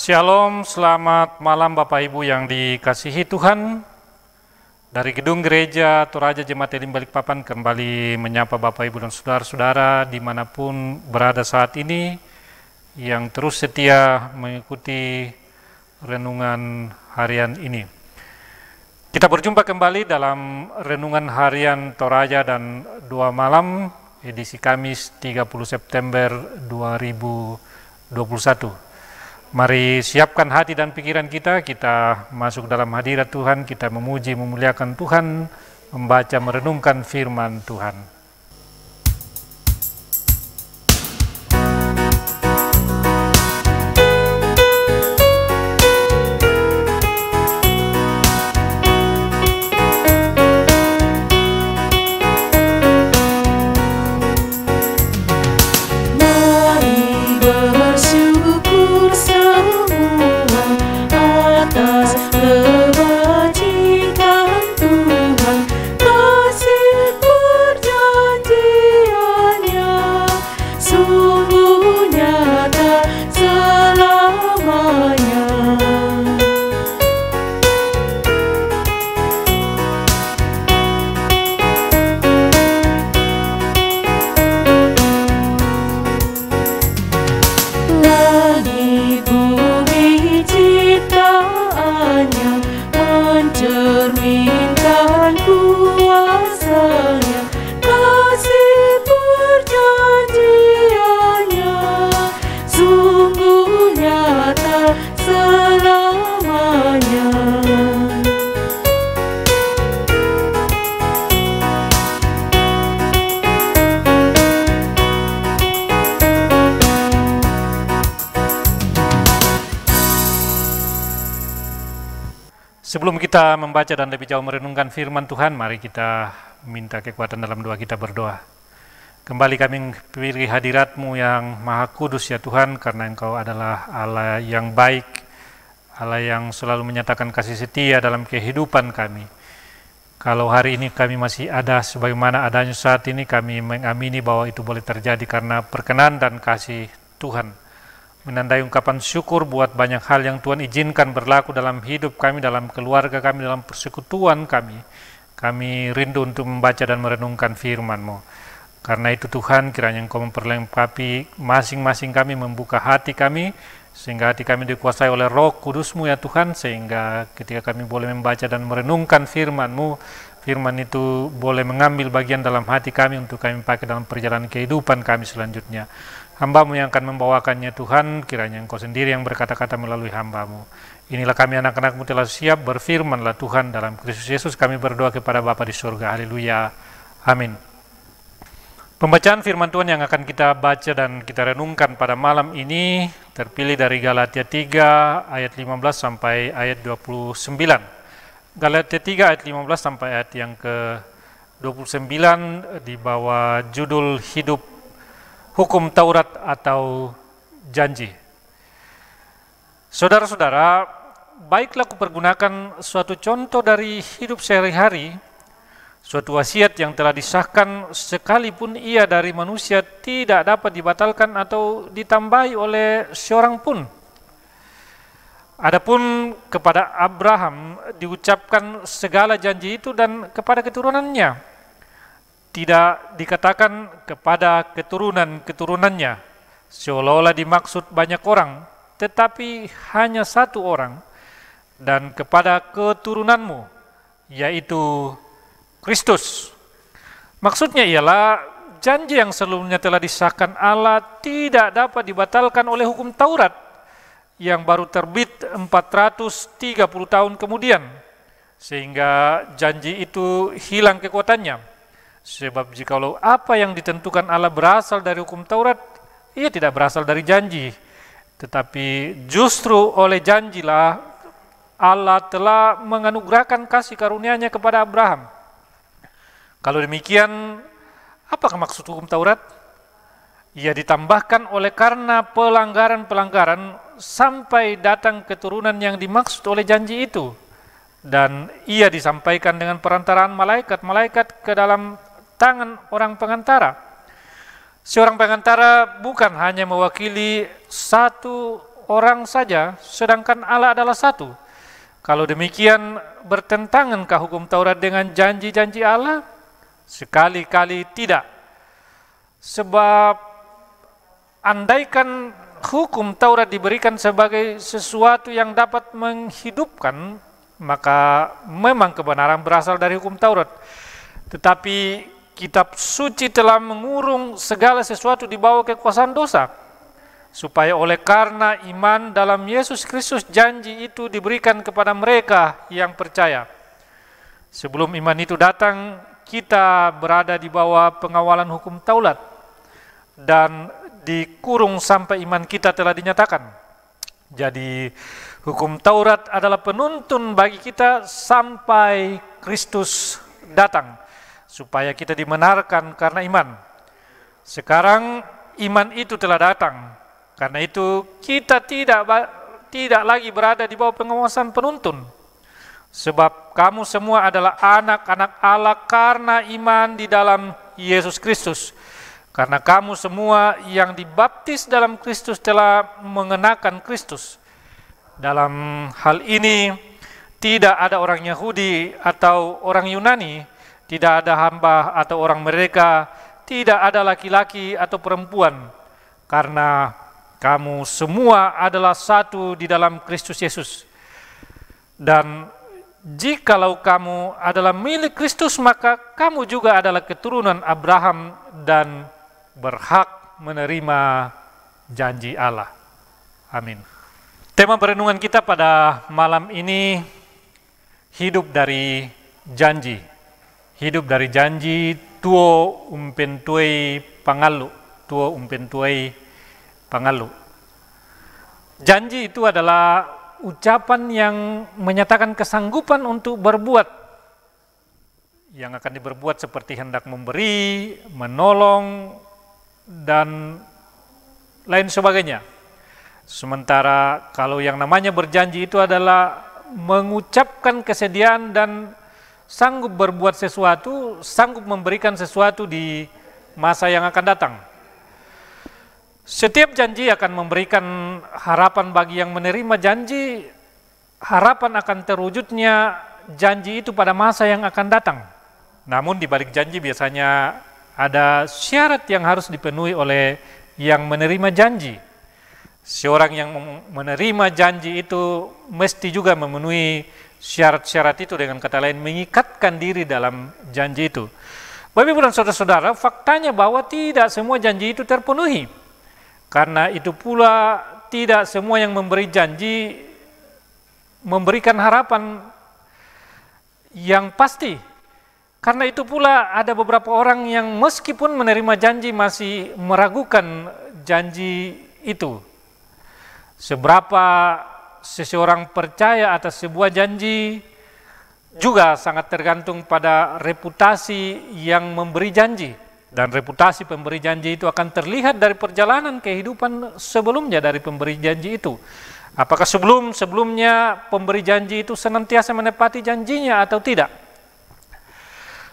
Shalom, selamat malam Bapak Ibu yang dikasihi Tuhan. Dari gedung gereja Toraja Jemaat Elim Balikpapan kembali menyapa Bapak Ibu dan saudara-saudara dimanapun berada saat ini yang terus setia mengikuti renungan harian ini. Kita berjumpa kembali dalam renungan harian Toraja dan 2 malam edisi Kamis 30 September 2021. Mari siapkan hati dan pikiran kita masuk dalam hadirat Tuhan, kita memuji, memuliakan Tuhan, membaca, merenungkan firman Tuhan. Sebelum kita membaca dan lebih jauh merenungkan firman Tuhan, mari kita minta kekuatan dalam doa, kita berdoa. Kembali kami pilih hadirat-Mu yang Maha Kudus ya Tuhan, karena Engkau adalah Allah yang baik, Allah yang selalu menyatakan kasih setia dalam kehidupan kami. Kalau hari ini kami masih ada sebagaimana adanya saat ini, kami mengamini bahwa itu boleh terjadi karena perkenan dan kasih Tuhan. Menandai ungkapan syukur buat banyak hal yang Tuhan izinkan berlaku dalam hidup kami, dalam keluarga kami, dalam persekutuan kami. Kami rindu untuk membaca dan merenungkan firman-Mu. Karena itu Tuhan, kiranya Engkau memperlengkapi masing-masing kami, membuka hati kami, sehingga hati kami dikuasai oleh Roh Kudus-Mu ya Tuhan, sehingga ketika kami boleh membaca dan merenungkan firman-Mu, firman itu boleh mengambil bagian dalam hati kami untuk kami pakai dalam perjalanan kehidupan kami selanjutnya. Hamba-Mu yang akan membawakannya Tuhan, kiranya Engkau sendiri yang berkata-kata melalui hamba-Mu. Inilah kami anak-anak-Mu telah siap, berfirmanlah Tuhan, dalam Kristus Yesus kami berdoa kepada Bapa di surga. Haleluya. Amin. Pembacaan firman Tuhan yang akan kita baca dan kita renungkan pada malam ini terpilih dari Galatia 3 ayat 15 sampai ayat 29. Galatia 3 ayat 15 sampai ayat yang ke-29 di bawah judul hidup hukum Taurat atau janji. Saudara-saudara, baiklah kupergunakan suatu contoh dari hidup sehari-hari, suatu wasiat yang telah disahkan sekalipun ia dari manusia tidak dapat dibatalkan atau ditambahi oleh seorang pun. Adapun kepada Abraham diucapkan segala janji itu dan kepada keturunannya. Tidak dikatakan kepada keturunan-keturunannya, seolah-olah dimaksud banyak orang, tetapi hanya satu orang, dan kepada keturunanmu, yaitu Kristus. Maksudnya ialah janji yang sebelumnya telah disahkan Allah tidak dapat dibatalkan oleh hukum Taurat yang baru terbit 430 tahun kemudian, sehingga janji itu hilang kekuatannya. Sebab jikalau apa yang ditentukan Allah berasal dari hukum Taurat, ia tidak berasal dari janji. Tetapi justru oleh janjilah Allah telah menganugerahkan kasih karunia-Nya kepada Abraham. Kalau demikian, apakah maksud hukum Taurat? Ia ditambahkan oleh karena pelanggaran-pelanggaran sampai datang keturunan yang dimaksud oleh janji itu. Dan ia disampaikan dengan perantaraan malaikat-malaikat ke dalam tangan orang pengantara. Seorang pengantara bukan hanya mewakili satu orang saja, sedangkan Allah adalah satu. Kalau demikian, bertentangankah hukum Taurat dengan janji-janji Allah? Sekali-kali tidak. Sebab andaikan hukum Taurat diberikan sebagai sesuatu yang dapat menghidupkan, maka memang kebenaran berasal dari hukum Taurat. Tetapi kitab suci telah mengurung segala sesuatu di bawah kekuasaan dosa, supaya oleh karena iman dalam Yesus Kristus janji itu diberikan kepada mereka yang percaya. Sebelum iman itu datang, kita berada di bawah pengawalan hukum Taurat dan dikurung sampai iman kita telah dinyatakan. Jadi hukum Taurat adalah penuntun bagi kita sampai Kristus datang, supaya kita dibenarkan karena iman. Sekarang iman itu telah datang. Karena itu kita tidak lagi berada di bawah pengawasan penuntun. Sebab kamu semua adalah anak-anak Allah karena iman di dalam Yesus Kristus. Karena kamu semua yang dibaptis dalam Kristus telah mengenakan Kristus. Dalam hal ini tidak ada orang Yahudi atau orang Yunani, tidak ada hamba atau orang mereka, tidak ada laki-laki atau perempuan, karena kamu semua adalah satu di dalam Kristus Yesus. Dan jikalau kamu adalah milik Kristus, maka kamu juga adalah keturunan Abraham dan berhak menerima janji Allah. Amin. Tema perenungan kita pada malam ini, hidup dari janji. Hidup dari janji, tuo umpentuei pangalu. Tuo umpentuei pangalu. Janji itu adalah ucapan yang menyatakan kesanggupan untuk berbuat, yang akan diberbuat seperti hendak memberi, menolong, dan lain sebagainya. Sementara kalau yang namanya berjanji itu adalah mengucapkan kesediaan dan sanggup berbuat sesuatu, sanggup memberikan sesuatu di masa yang akan datang. Setiap janji akan memberikan harapan bagi yang menerima janji, harapan akan terwujudnya janji itu pada masa yang akan datang. Namun di balik janji biasanya ada syarat yang harus dipenuhi oleh yang menerima janji. Seorang yang menerima janji itu mesti juga memenuhi syarat-syarat itu, dengan kata lain mengikatkan diri dalam janji itu. Bapak Ibu dan saudara-saudara, faktanya bahwa tidak semua janji itu terpenuhi. Karena itu pula tidak semua yang memberi janji memberikan harapan yang pasti. Karena itu pula ada beberapa orang yang meskipun menerima janji masih meragukan janji itu. Seberapa seseorang percaya atas sebuah janji juga sangat tergantung pada reputasi yang memberi janji. Dan reputasi pemberi janji itu akan terlihat dari perjalanan kehidupan sebelumnya dari pemberi janji itu. Apakah sebelumnya pemberi janji itu senantiasa menepati janjinya atau tidak?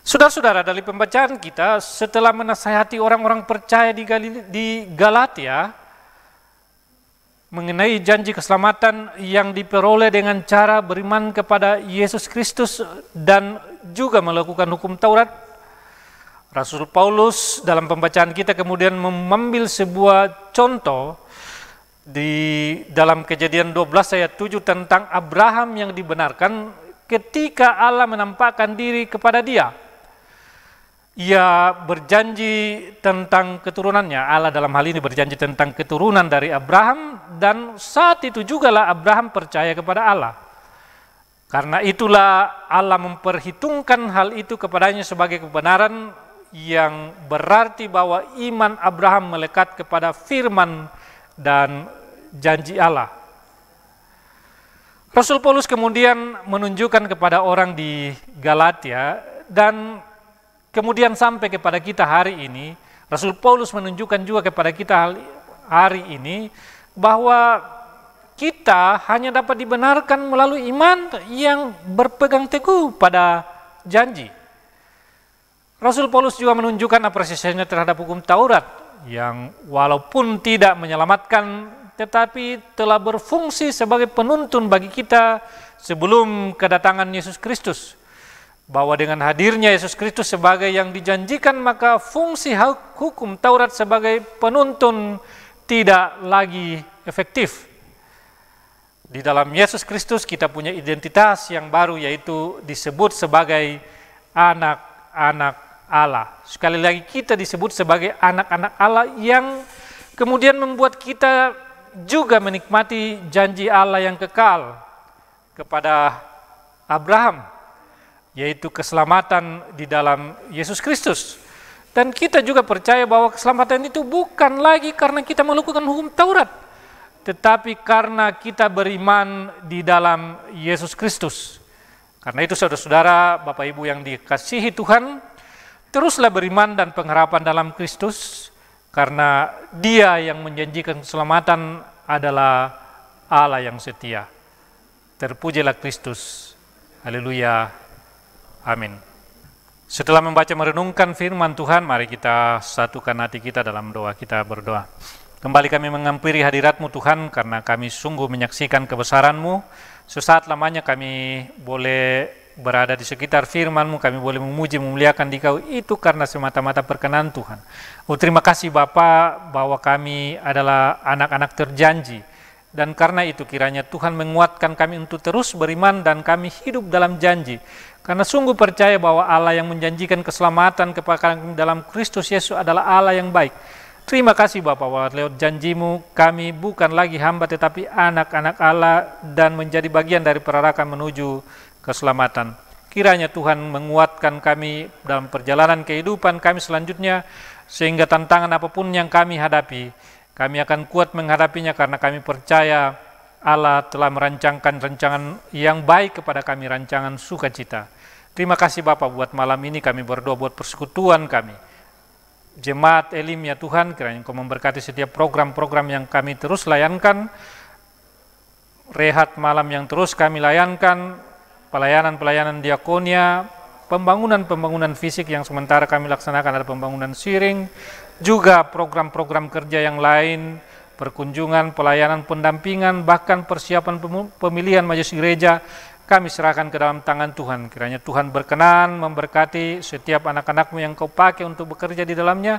Saudara-saudara, dari pembacaan kita setelah menasihati orang-orang percaya di Galatia mengenai janji keselamatan yang diperoleh dengan cara beriman kepada Yesus Kristus dan juga melakukan hukum Taurat, Rasul Paulus dalam pembacaan kita kemudian mengambil sebuah contoh di dalam Kejadian 12 ayat 7 tentang Abraham yang dibenarkan ketika Allah menampakkan diri kepada dia. Ia berjanji tentang keturunannya. Allah dalam hal ini berjanji tentang keturunan dari Abraham, dan saat itu jugalah Abraham percaya kepada Allah. Karena itulah Allah memperhitungkan hal itu kepadanya sebagai kebenaran, yang berarti bahwa iman Abraham melekat kepada firman dan janji Allah. Rasul Paulus kemudian menunjukkan kepada orang di Galatia dan kemudian sampai kepada kita hari ini, Rasul Paulus menunjukkan juga kepada kita hari ini bahwa kita hanya dapat dibenarkan melalui iman yang berpegang teguh pada janji. Rasul Paulus juga menunjukkan apresiasinya terhadap hukum Taurat yang walaupun tidak menyelamatkan, tetapi telah berfungsi sebagai penuntun bagi kita sebelum kedatangan Yesus Kristus. Bahwa dengan hadirnya Yesus Kristus sebagai yang dijanjikan, maka fungsi hukum Taurat sebagai penuntun tidak lagi efektif. Di dalam Yesus Kristus kita punya identitas yang baru, yaitu disebut sebagai anak-anak Allah. Sekali lagi kita disebut sebagai anak-anak Allah yang kemudian membuat kita juga menikmati janji Allah yang kekal kepada Abraham, yaitu keselamatan di dalam Yesus Kristus. Dan kita juga percaya bahwa keselamatan itu bukan lagi karena kita melakukan hukum Taurat, tetapi karena kita beriman di dalam Yesus Kristus. Karena itu saudara-saudara, Bapak Ibu yang dikasihi Tuhan, teruslah beriman dan pengharapan dalam Kristus, karena Dia yang menjanjikan keselamatan adalah Allah yang setia. Terpujilah Kristus. Haleluya. Amin. Setelah membaca merenungkan firman Tuhan, mari kita satukan hati kita dalam doa. Kita berdoa. Kembali kami menghampiri hadirat-Mu Tuhan, karena kami sungguh menyaksikan kebesaran-Mu. Sesaat lamanya kami boleh berada di sekitar firman-Mu, kami boleh memuji, memuliakan Dikau, itu karena semata-mata perkenan Tuhan. Terima kasih Bapa bahwa kami adalah anak-anak terjanji. Dan karena itu kiranya Tuhan menguatkan kami untuk terus beriman dan kami hidup dalam janji. Karena sungguh percaya bahwa Allah yang menjanjikan keselamatan kepada kami dalam Kristus Yesus adalah Allah yang baik. Terima kasih Bapa bahwa lewat janji-Mu kami bukan lagi hamba tetapi anak-anak Allah dan menjadi bagian dari perarakan menuju keselamatan. Kiranya Tuhan menguatkan kami dalam perjalanan kehidupan kami selanjutnya, sehingga tantangan apapun yang kami hadapi, kami akan kuat menghadapinya karena kami percaya Allah telah merancangkan rancangan yang baik kepada kami, rancangan sukacita. Terima kasih Bapa buat malam ini kami berdoa buat persekutuan kami. Jemaat Elim ya Tuhan, kiranya Engkau memberkati setiap program-program yang kami terus layankan, rehat malam yang terus kami layankan, pelayanan-pelayanan diakonia, pembangunan-pembangunan fisik yang sementara kami laksanakan, ada pembangunan siring, juga program-program kerja yang lain, perkunjungan, pelayanan, pendampingan, bahkan persiapan pemilihan majelis gereja, kami serahkan ke dalam tangan Tuhan. Kiranya Tuhan berkenan memberkati setiap anak-anak-Mu yang Kau pakai untuk bekerja di dalamnya,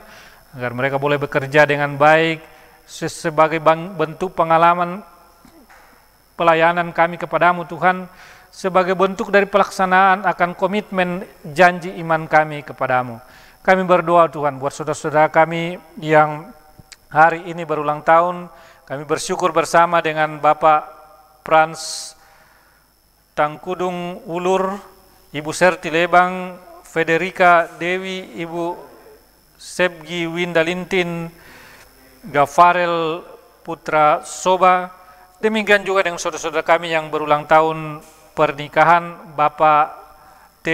agar mereka boleh bekerja dengan baik sebagai bentuk pengalaman pelayanan kami kepadamu Tuhan, sebagai bentuk dari pelaksanaan akan komitmen janji iman kami kepadamu. Kami berdoa Tuhan buat saudara-saudara kami yang hari ini berulang tahun. Kami bersyukur bersama dengan Bapak Frans Tangkudung Ulur, Ibu Serti Lebang, Federica Dewi, Ibu Sebgi Windalintin, Gafarel Putra Soba. Demikian juga dengan saudara-saudara kami yang berulang tahun pernikahan, Bapak T.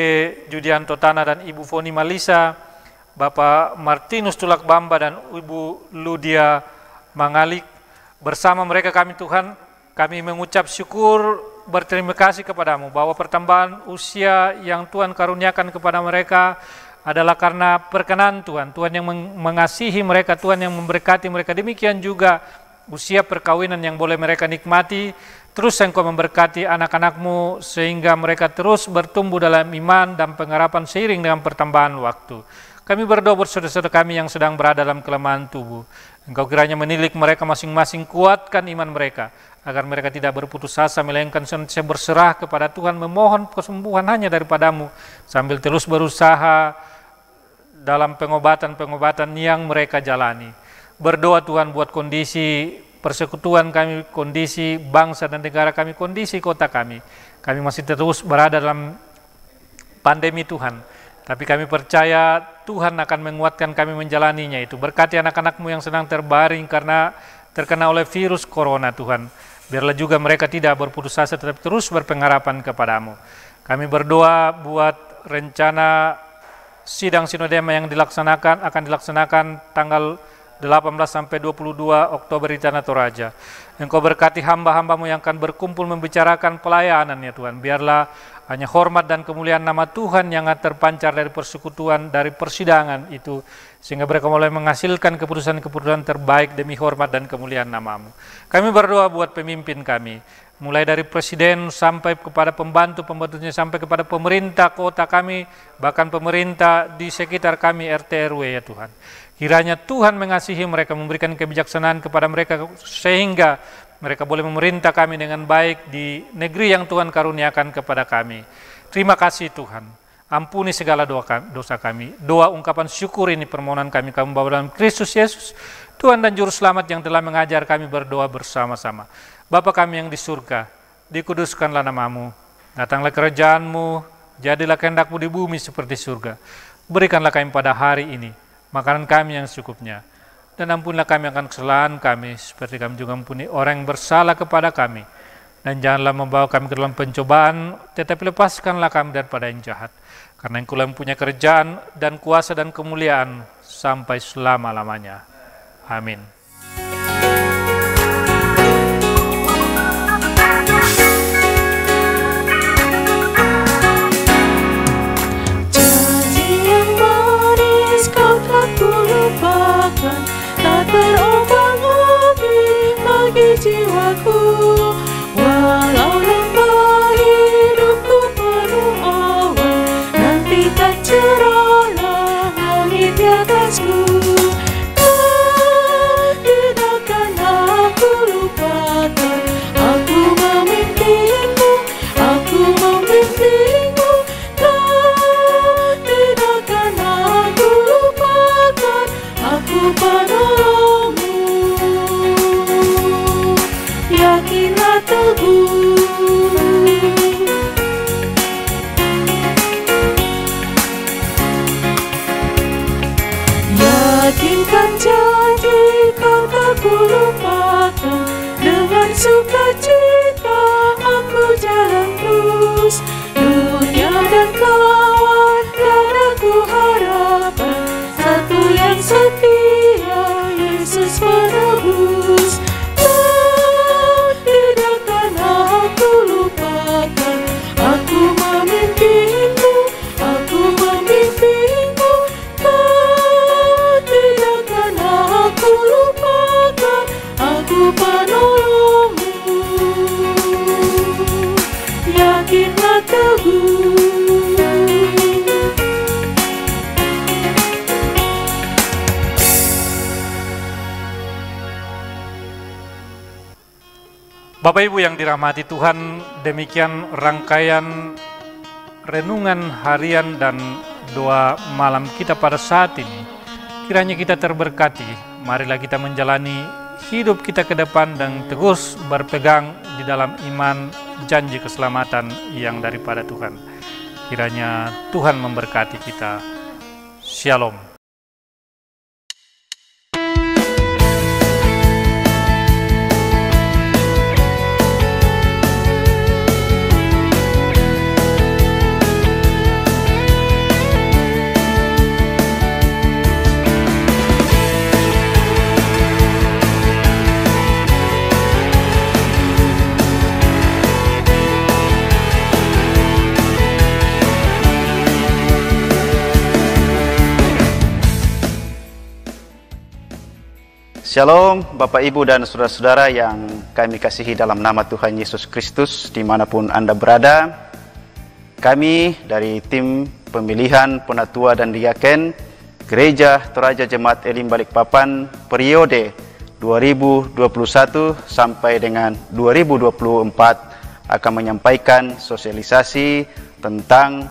Judianto Tana dan Ibu Foni Malisa, Bapak Martinus Tulak Bamba dan Ibu Ludia Mangalik. Bersama mereka kami Tuhan, kami mengucap syukur, berterima kasih kepadamu bahwa pertambahan usia yang Tuhan karuniakan kepada mereka adalah karena perkenan Tuhan. Tuhan yang mengasihi mereka, Tuhan yang memberkati mereka. Demikian juga usia perkawinan yang boleh mereka nikmati. Terus Engkau memberkati anak-anak-Mu sehingga mereka terus bertumbuh dalam iman dan pengharapan seiring dengan pertambahan waktu. Kami berdoa buat saudara-saudara kami yang sedang berada dalam kelemahan tubuh. Engkau kiranya menilik mereka masing-masing, kuatkan iman mereka, agar mereka tidak berputus asa, melainkan senantiasa berserah kepada Tuhan, memohon kesembuhan hanya daripadamu, sambil terus berusaha dalam pengobatan-pengobatan yang mereka jalani. Berdoa Tuhan buat kondisi persekutuan kami, kondisi bangsa dan negara kami, kondisi kota kami. Kami masih terus berada dalam pandemi Tuhan, tapi kami percaya Tuhan akan menguatkan kami menjalaninya itu. Berkati anak-anak-Mu yang sedang terbaring karena terkena oleh virus corona Tuhan. Biarlah juga mereka tidak berputus asa, tetapi terus berpengharapan kepadamu. Kami berdoa buat rencana sidang sinodema yang akan dilaksanakan tanggal sampai 22 Oktober di Tanah Toraja. Engkau berkati hamba-hambamu yang akan berkumpul membicarakan pelayanan ya Tuhan. Biarlah hanya hormat dan kemuliaan nama Tuhan yang terpancar dari persekutuan, dari persidangan itu. Sehingga mereka mulai menghasilkan keputusan-keputusan terbaik demi hormat dan kemuliaan nama-Mu. Kami berdoa buat pemimpin kami. Mulai dari presiden sampai kepada pembantu-pembantunya, sampai kepada pemerintah kota kami, bahkan pemerintah di sekitar kami RT RW ya Tuhan. Kiranya Tuhan mengasihi mereka, memberikan kebijaksanaan kepada mereka sehingga mereka boleh memerintah kami dengan baik di negeri yang Tuhan karuniakan kepada kami. Terima kasih Tuhan. Ampuni segala dosa kami. Doa ungkapan syukur ini permohonan kami bawa dalam Kristus Yesus, Tuhan dan Juru Selamat yang telah mengajar kami berdoa bersama-sama. Bapa kami yang di surga, dikuduskanlah nama-Mu, datanglah kerajaan-Mu, jadilah kehendak-Mu di bumi seperti surga. Berikanlah kami pada hari ini makanan kami yang secukupnya, dan ampunilah kami akan kesalahan kami, seperti kami juga ampuni orang yang bersalah kepada kami. Dan janganlah membawa kami ke dalam pencobaan, tetapi lepaskanlah kami daripada yang jahat. Karena Engkau yang punya kerajaan dan kuasa dan kemuliaan sampai selama-lamanya. Amin. Tak terulang-ulang bagi jiwaku, walau lembah hidupku penuh awan, nanti tak cerahlah langit di atasku. Tidakkan aku lupakan, aku memimpimu, aku memimpimu. Tidakkan aku lupakan, aku penolongmu. Yakinlah teguh, yakinkan janji kau tak kulupakan. Dengan sukacita aku jalan terus, dunia dan kawan dan aku harapkan satu yang setia, Yesus penebus. Tidakkan aku lupakan, aku memimpimu, aku memimpimu. Tidakkan aku lupakan, aku penolongmu. Yakinlah teguh. Bapak Ibu yang dirahmati Tuhan, demikian rangkaian renungan harian dan doa malam kita pada saat ini. Kiranya kita terberkati, marilah kita menjalani hidup kita ke depan dan terus berpegang di dalam iman janji keselamatan yang daripada Tuhan. Kiranya Tuhan memberkati kita. Shalom. Shalom Bapak Ibu dan Saudara-saudara yang kami kasihi dalam nama Tuhan Yesus Kristus dimanapun Anda berada. Kami dari tim pemilihan penatua dan diaken Gereja Toraja Jemaat Elim Balikpapan periode 2021 sampai dengan 2024 akan menyampaikan sosialisasi tentang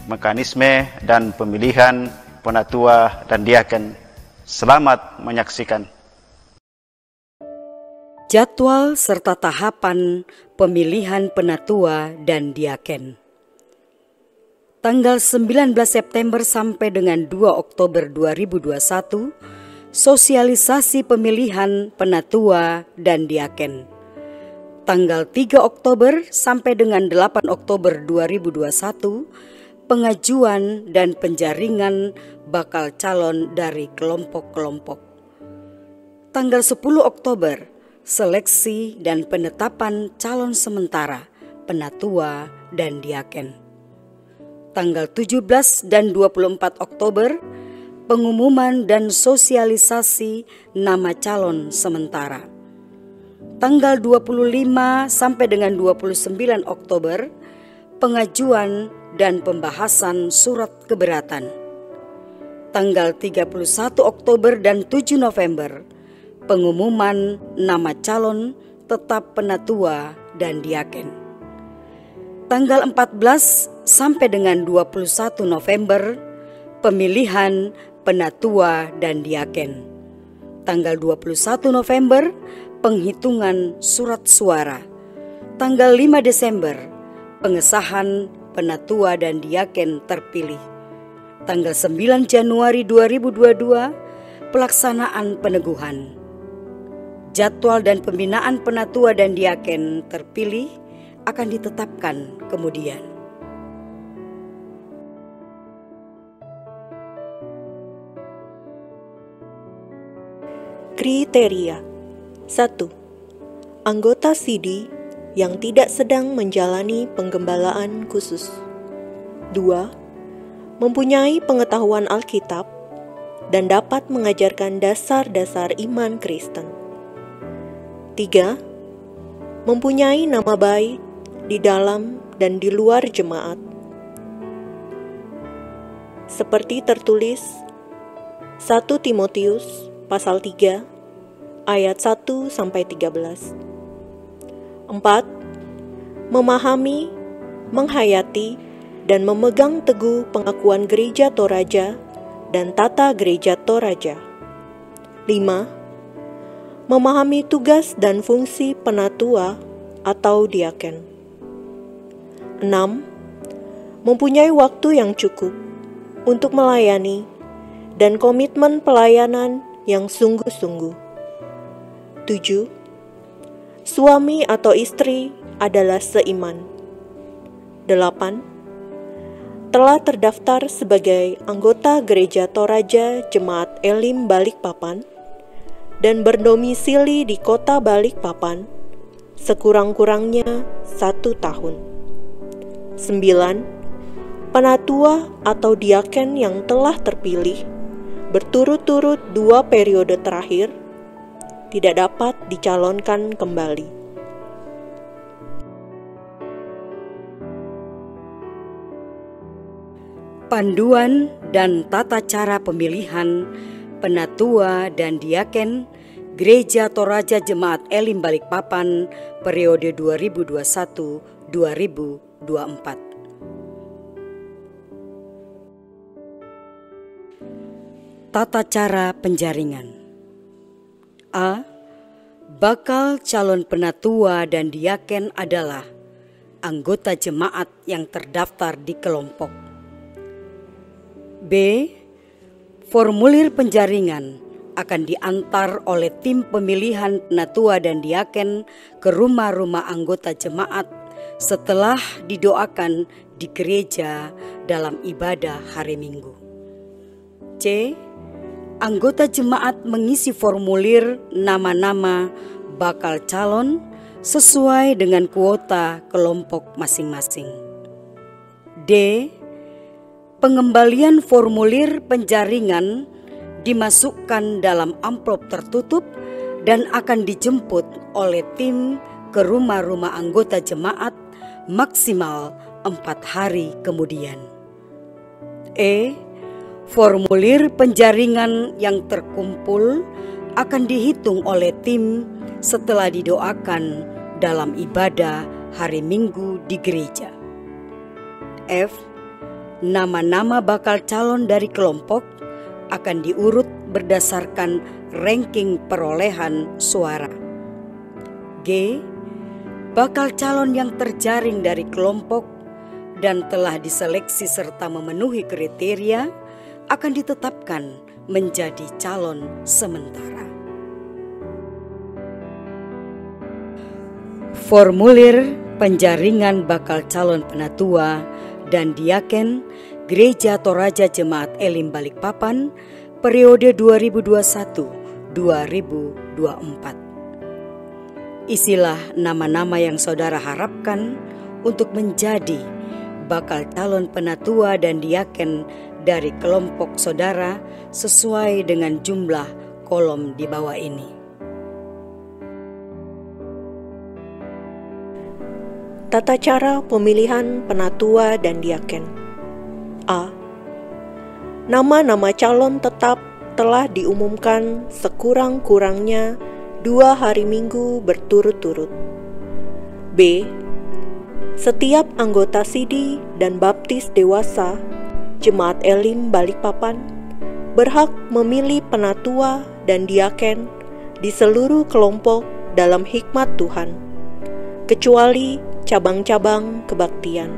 mekanisme dan pemilihan penatua dan diaken. Selamat menyaksikan. Jadwal serta tahapan pemilihan penatua dan diaken. Tanggal 19 September sampai dengan 2 Oktober 2021, sosialisasi pemilihan penatua dan diaken. Tanggal 3 Oktober sampai dengan 8 Oktober 2021, pengajuan dan penjaringan bakal calon dari kelompok-kelompok. Tanggal 10 Oktober, seleksi dan penetapan calon sementara penatua dan diaken. Tanggal 17 dan 24 Oktober, pengumuman dan sosialisasi nama calon sementara. Tanggal 25 sampai dengan 29 Oktober, pengajuan dan pembahasan surat keberatan. Tanggal 31 Oktober dan 7 November, pengumuman nama calon tetap penatua dan diaken. Tanggal 14 sampai dengan 21 November, pemilihan penatua dan diaken. Tanggal 21 November, penghitungan surat suara. Tanggal 5 Desember, pengesahan penatua dan diaken terpilih. Tanggal 9 Januari 2022, pelaksanaan peneguhan. Jadwal dan pembinaan penatua dan diaken terpilih akan ditetapkan kemudian. Kriteria 1. Anggota SIDI yang tidak sedang menjalani penggembalaan khusus. 2. Mempunyai pengetahuan Alkitab dan dapat mengajarkan dasar-dasar iman Kristen. 3. Mempunyai nama baik di dalam dan di luar jemaat. Seperti tertulis 1 Timotius pasal 3 ayat 1 sampai 13. 4. Memahami, menghayati dan memegang teguh pengakuan gereja Toraja dan tata gereja Toraja. 5. Memahami tugas dan fungsi penatua atau diaken. 6. Mempunyai waktu yang cukup untuk melayani dan komitmen pelayanan yang sungguh-sungguh. 7. Suami atau istri adalah seiman. 8. Telah terdaftar sebagai anggota gereja Toraja Jemaat Elim Balikpapan dan berdomisili di kota Balikpapan sekurang-kurangnya 1 tahun. 9. Penatua atau diaken yang telah terpilih berturut-turut 2 periode terakhir tidak dapat dicalonkan kembali. Panduan dan tata cara pemilihan penatua dan diaken Gereja Toraja Jemaat Elim Balikpapan periode 2021-2024. Tata cara penjaringan. A. Bakal calon penatua dan diaken adalah anggota jemaat yang terdaftar di kelompok. B. Formulir penjaringan akan diantar oleh tim pemilihan penatua dan diaken ke rumah-rumah anggota jemaat setelah didoakan di gereja dalam ibadah hari Minggu. C. Anggota jemaat mengisi formulir nama-nama bakal calon sesuai dengan kuota kelompok masing-masing. D. Pengembalian formulir penjaringan dimasukkan dalam amplop tertutup dan akan dijemput oleh tim ke rumah-rumah anggota jemaat maksimal 4 hari kemudian. E. Formulir penjaringan yang terkumpul akan dihitung oleh tim setelah didoakan dalam ibadah hari Minggu di gereja. F. Nama-nama bakal calon dari kelompok akan diurut berdasarkan ranking perolehan suara. G. Bakal calon yang terjaring dari kelompok dan telah diseleksi serta memenuhi kriteria akan ditetapkan menjadi calon sementara. Formulir penjaringan bakal calon penatua dan diaken Gereja Toraja Jemaat Elim Balikpapan periode 2021-2024. 2024. Isilah nama-nama yang saudara harapkan untuk menjadi bakal calon penatua dan diaken dari kelompok saudara sesuai dengan jumlah kolom di bawah ini. Tata cara pemilihan penatua dan diaken. A. Nama-nama calon tetap telah diumumkan sekurang-kurangnya 2 hari Minggu berturut-turut. B. Setiap anggota Sidi dan Baptis dewasa Jemaat Elim Balikpapan berhak memilih penatua dan diaken di seluruh kelompok dalam hikmat Tuhan, kecuali cabang-cabang kebaktian.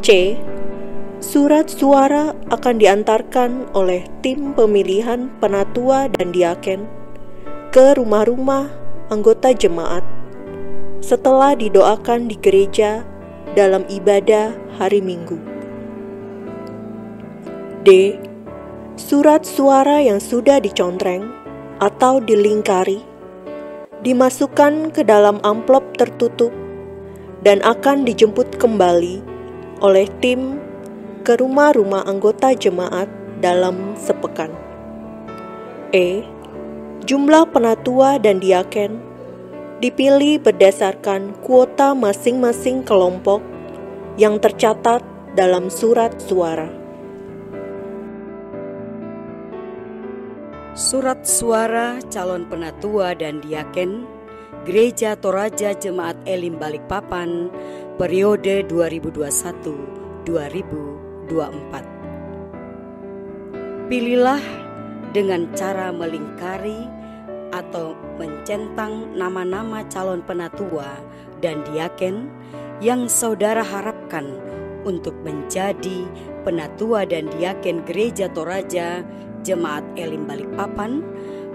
C. Surat suara akan diantarkan oleh tim pemilihan penatua dan diaken ke rumah-rumah anggota jemaat setelah didoakan di gereja dalam ibadah hari Minggu. D. Surat suara yang sudah dicontreng atau dilingkari dimasukkan ke dalam amplop tertutup dan akan dijemput kembali oleh tim ke rumah-rumah anggota jemaat dalam sepekan. E. Jumlah penatua dan diaken dipilih berdasarkan kuota masing-masing kelompok yang tercatat dalam surat suara. Surat suara calon penatua dan diaken Gereja Toraja Jemaat Elim Balikpapan periode 2021-2024. Pilihlah dengan cara melingkari atau mencentang nama-nama calon penatua dan diaken yang saudara harapkan untuk menjadi penatua dan diaken Gereja Toraja Jemaat Elim Balikpapan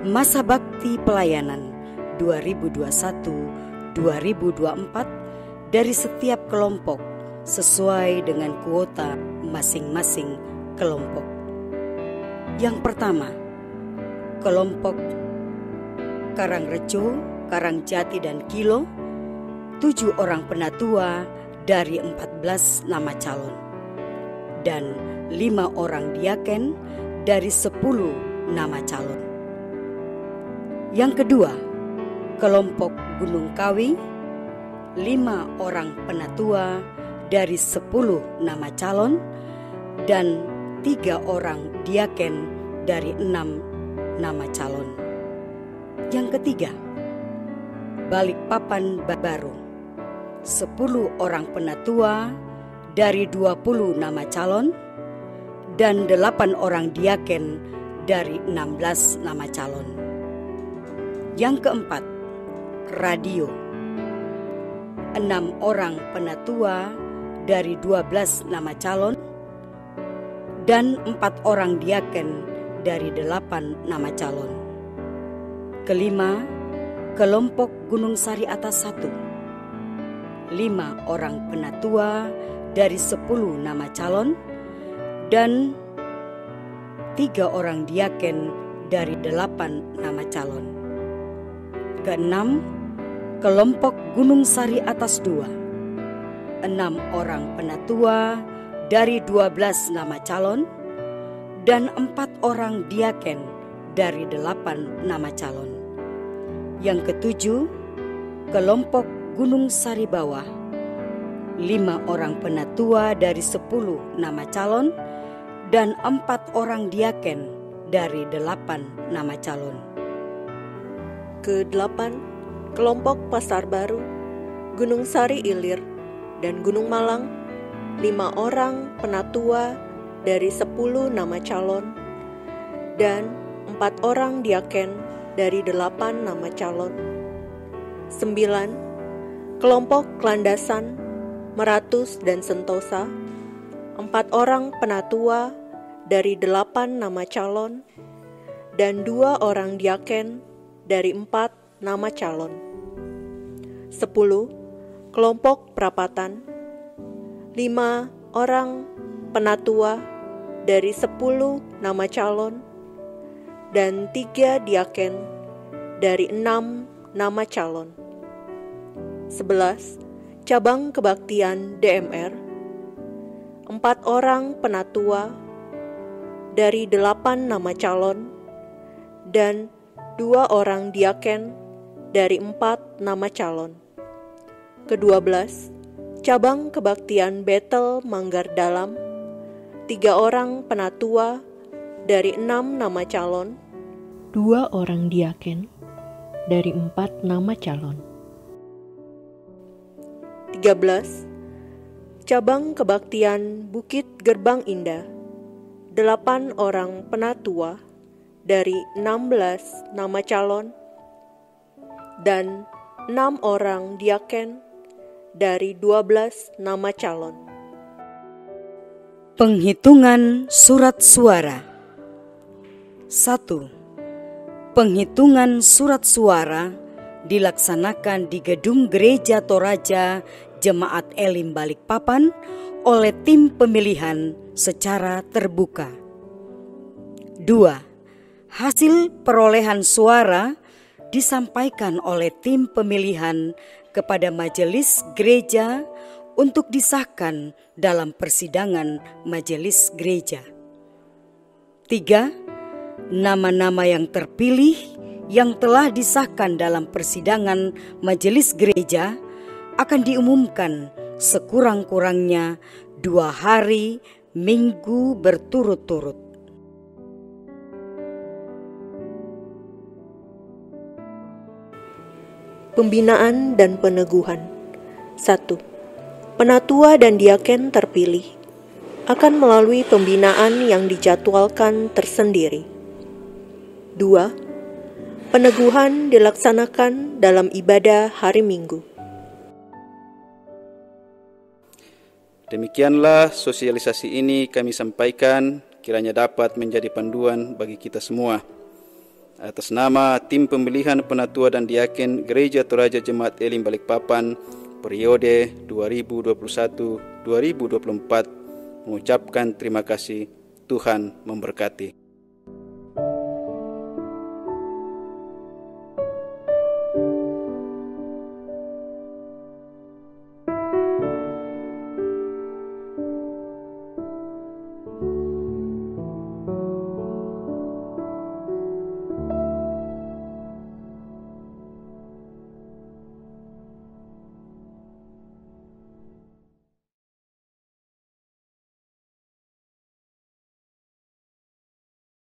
masa bakti pelayanan 2021-2024 dari setiap kelompok sesuai dengan kuota masing-masing kelompok. Yang pertama, kelompok Karangrejo, Karangjati dan Kilo, 7 orang penatua dari 14 nama calon dan 5 orang diaken dari 10 nama calon. Yang kedua, kelompok Gunung Kawi, 5 orang penatua dari 10 nama calon dan 3 orang diaken dari 6 nama calon. Yang ketiga, Balikpapan Baru, 10 orang penatua dari 20 nama calon dan 8 orang diaken dari 16 nama calon. Yang keempat, Radio, 6 orang penatua dari 12 nama calon dan 4 orang diaken dari 8 nama calon. Kelima, kelompok Gunung Sari Atas 1, 5 orang penatua dari 10 nama calon dan 3 orang diaken dari 8 nama calon. Keenam, kelompok Gunung Sari Atas 2, 6 orang penatua dari 12 nama calon dan 4 orang diaken dari 8 nama calon. Yang ketujuh, kelompok Gunung Sari Bawah, 5 orang penatua dari 10 nama calon dan 4 orang diaken dari 8 nama calon. Ke-8, kelompok Pasar Baru, Gunung Sari Ilir, dan Gunung Malang, 5 orang penatua dari 10 nama calon dan 4 orang diaken dari 8 nama calon. 9. Kelompok Landasan, Meratus dan Sentosa, 4 orang penatua dari 8 nama calon dan 2 orang diaken dari 4 nama calon. 10. Kelompok Prapatan, 5 orang penatua dari 10 nama calon dan 3 diaken dari 6 nama calon. 11. Cabang kebaktian DMR, 4 orang penatua dari 8 nama calon, dan 2 orang diaken dari 4 nama calon. Ke-12, cabang kebaktian Betel Manggar Dalam, 3 orang penatua dari 6 nama calon, 2 orang diaken dari 4 nama calon. 13. Cabang kebaktian Bukit Gerbang Indah, 8 orang penatua dari 16 nama calon, dan 6 orang diaken dari 12 nama calon. Penghitungan surat suara. 1. Penghitungan surat suara dilaksanakan di Gedung Gereja Toraja Jemaat Elim Balikpapan oleh tim pemilihan secara terbuka. 2. Hasil perolehan suara disampaikan oleh tim pemilihan kepada majelis gereja untuk disahkan dalam persidangan majelis gereja. 3. Nama-nama yang terpilih yang telah disahkan dalam persidangan majelis gereja akan diumumkan sekurang-kurangnya 2 hari minggu berturut-turut. Pembinaan dan peneguhan. 1. Penatua dan diaken terpilih akan melalui pembinaan yang dijadwalkan tersendiri. 2. Peneguhan dilaksanakan dalam ibadah hari Minggu. Demikianlah sosialisasi ini kami sampaikan, kiranya dapat menjadi panduan bagi kita semua. Atas nama tim pemilihan penatua dan diaken Gereja Toraja Jemaat Elim Balikpapan periode 2021-2024 mengucapkan terima kasih. Tuhan memberkati.